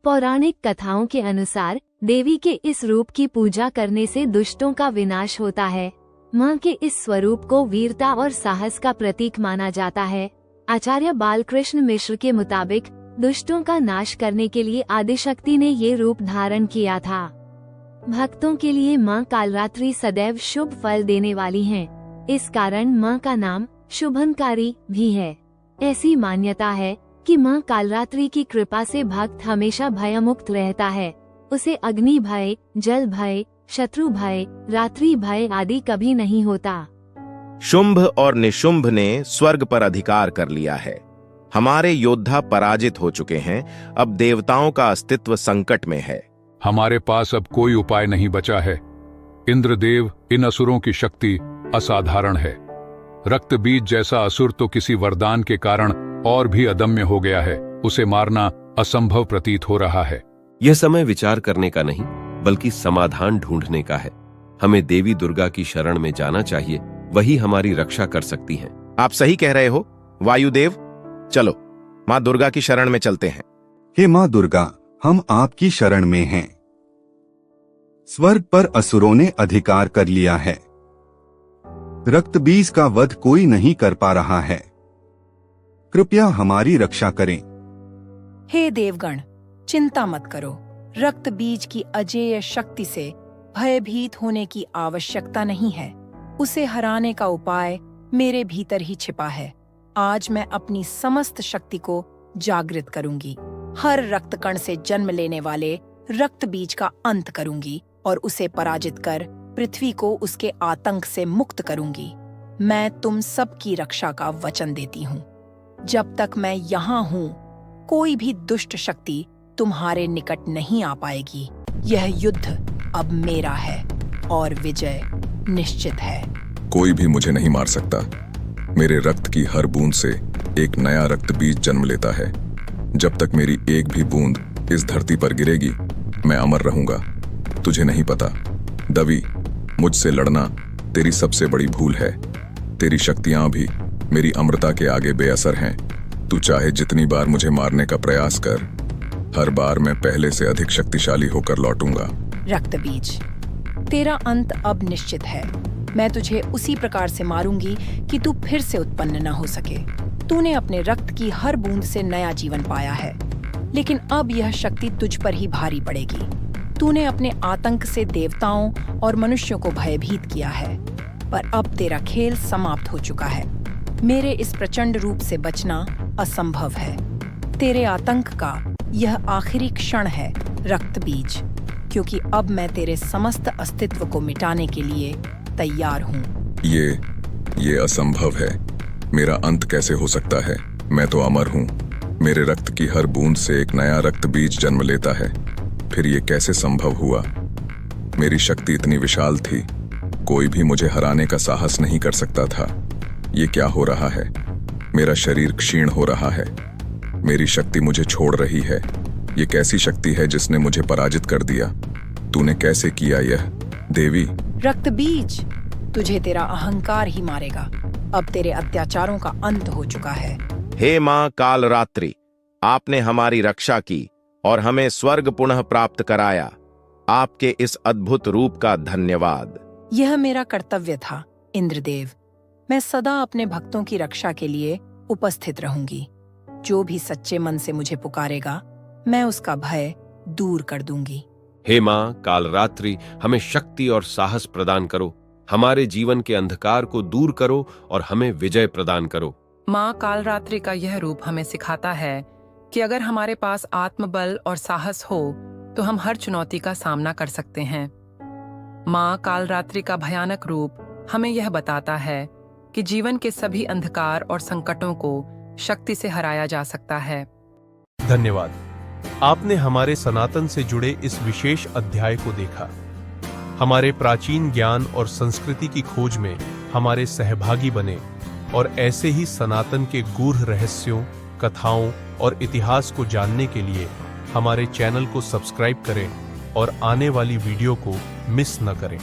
पौराणिक कथाओं के अनुसार देवी के इस रूप की पूजा करने से दुष्टों का विनाश होता है। मां के इस स्वरूप को वीरता और साहस का प्रतीक माना जाता है। आचार्य बालकृष्ण मिश्र के मुताबिक दुष्टों का नाश करने के लिए आदिशक्ति ने ये रूप धारण किया था। भक्तों के लिए मां कालरात्रि सदैव शुभ फल देने वाली हैं। इस कारण मां का नाम शुभंकारी भी है। ऐसी मान्यता है कि मां कालरात्रि की कृपा से भक्त हमेशा भयमुक्त रहता है। उसे अग्नि भय, जल भय, शत्रु भय, रात्रि भय आदि कभी नहीं होता। शुंभ और निशुंभ ने स्वर्ग पर अधिकार कर लिया है। हमारे योद्धा पराजित हो चुके हैं। अब देवताओं का अस्तित्व संकट में है। हमारे पास अब कोई उपाय नहीं बचा है। इंद्रदेव, इन असुरों की शक्ति असाधारण है। रक्त बीज जैसा असुर तो किसी वरदान के कारण और भी अदम्य हो गया है। उसे मारना असंभव प्रतीत हो रहा है। यह समय विचार करने का नहीं, बल्कि समाधान ढूंढने का है। हमें देवी दुर्गा की शरण में जाना चाहिए। वही हमारी रक्षा कर सकती हैं। आप सही कह रहे हो वायुदेव। चलो मां दुर्गा की शरण में चलते हैं। हे मां दुर्गा, हम आपकी शरण में हैं। स्वर्ग पर असुरों ने अधिकार कर लिया है। रक्त बीज का वध कोई नहीं कर पा रहा है। कृपया हमारी रक्षा करें। हे देवगण, चिंता मत करो। रक्त बीज की अजेय शक्ति से भयभीत होने की आवश्यकता नहीं है। उसे हराने का उपाय मेरे भीतर ही छिपा है। आज मैं अपनी समस्त शक्ति को जागृत करूंगी। हर रक्त कण से जन्म लेने वाले रक्त बीज का अंत करूंगी और उसे पराजित कर पृथ्वी को उसके आतंक से मुक्त करूंगी। मैं तुम सबकी रक्षा का वचन देती हूँ। जब तक मैं यहाँ हूँ, कोई भी दुष्ट शक्ति तुम्हारे निकट नहीं आ पाएगी। यह युद्ध अब मेरा है और विजय निश्चित है। कोई भी मुझे नहीं मार सकता। मेरे रक्त की हर बूंद से एक नया रक्त बीज जन्म लेता है। जब तक मेरी एक भी बूंद इस धरती पर गिरेगी, मैं अमर रहूंगा। तुझे नहीं पता दवी, मुझसे लड़ना तेरी सबसे बड़ी भूल है। तेरी शक्तियां भी मेरी अमरता के आगे बेअसर हैं। तू चाहे जितनी बार मुझे मारने का प्रयास कर, हर बार मैं पहले से अधिक शक्तिशाली होकर लौटूंगा। रक्त बीज, तेरा अंत अब निश्चित है। मैं तुझे उसी प्रकार से मारूंगी कि तू फिर से उत्पन्न न हो सके। तूने अपने रक्त की हर बूंद से नया जीवन पाया है, लेकिन अब यह शक्ति तुझ पर ही भारी पड़ेगी। तूने अपने आतंक से देवताओं और मनुष्यों को भयभीत किया है, पर अब तेरा खेल समाप्त हो चुका है। मेरे इस प्रचंड रूप से बचना असंभव है। तेरे आतंक का यह आखिरी क्षण है रक्त बीज, क्योंकि अब मैं तेरे समस्त अस्तित्व को मिटाने के लिए तैयार हूँ। ये असंभव है। मेरा अंत कैसे हो सकता है? मैं तो अमर हूँ। मेरे रक्त की हर बूंद से एक नया रक्त बीज जन्म लेता है। फिर ये कैसे संभव हुआ? मेरी शक्ति इतनी विशाल थी, कोई भी मुझे हराने का साहस नहीं कर सकता था। ये क्या हो रहा है? मेरा शरीर क्षीण हो रहा है। मेरी शक्ति मुझे छोड़ रही है। ये कैसी शक्ति है जिसने मुझे पराजित कर दिया? तूने कैसे किया यह देवी? रक्त बीज, तुझे तेरा अहंकार ही मारेगा। अब तेरे अत्याचारों का अंत हो चुका है। हे मां कालरात्रि, आपने हमारी रक्षा की और हमें स्वर्ग पुनः प्राप्त कराया। आपके इस अद्भुत रूप का धन्यवाद। यह मेरा कर्तव्य था इंद्रदेव। मैं सदा अपने भक्तों की रक्षा के लिए उपस्थित रहूंगी। जो भी सच्चे मन से मुझे पुकारेगा, मैं उसका भय दूर कर दूंगी। हे मां कालरात्रि, हमें शक्ति और साहस प्रदान करो। हमारे जीवन के अंधकार को दूर करो और हमें विजय प्रदान करो। मां कालरात्रि का यह रूप हमें सिखाता है कि अगर हमारे पास आत्मबल और साहस हो तो हम हर चुनौती का सामना कर सकते हैं। मां कालरात्रि का भयानक रूप हमें यह बताता है कि जीवन के सभी अंधकार और संकटों को शक्ति से हराया जा सकता है। धन्यवाद। आपने हमारे सनातन से जुड़े इस विशेष अध्याय को देखा। हमारे प्राचीन ज्ञान और संस्कृति की खोज में हमारे सहभागी बने और ऐसे ही सनातन के गूढ़ रहस्यों, कथाओं और इतिहास को जानने के लिए हमारे चैनल को सब्सक्राइब करें और आने वाली वीडियो को मिस न करें।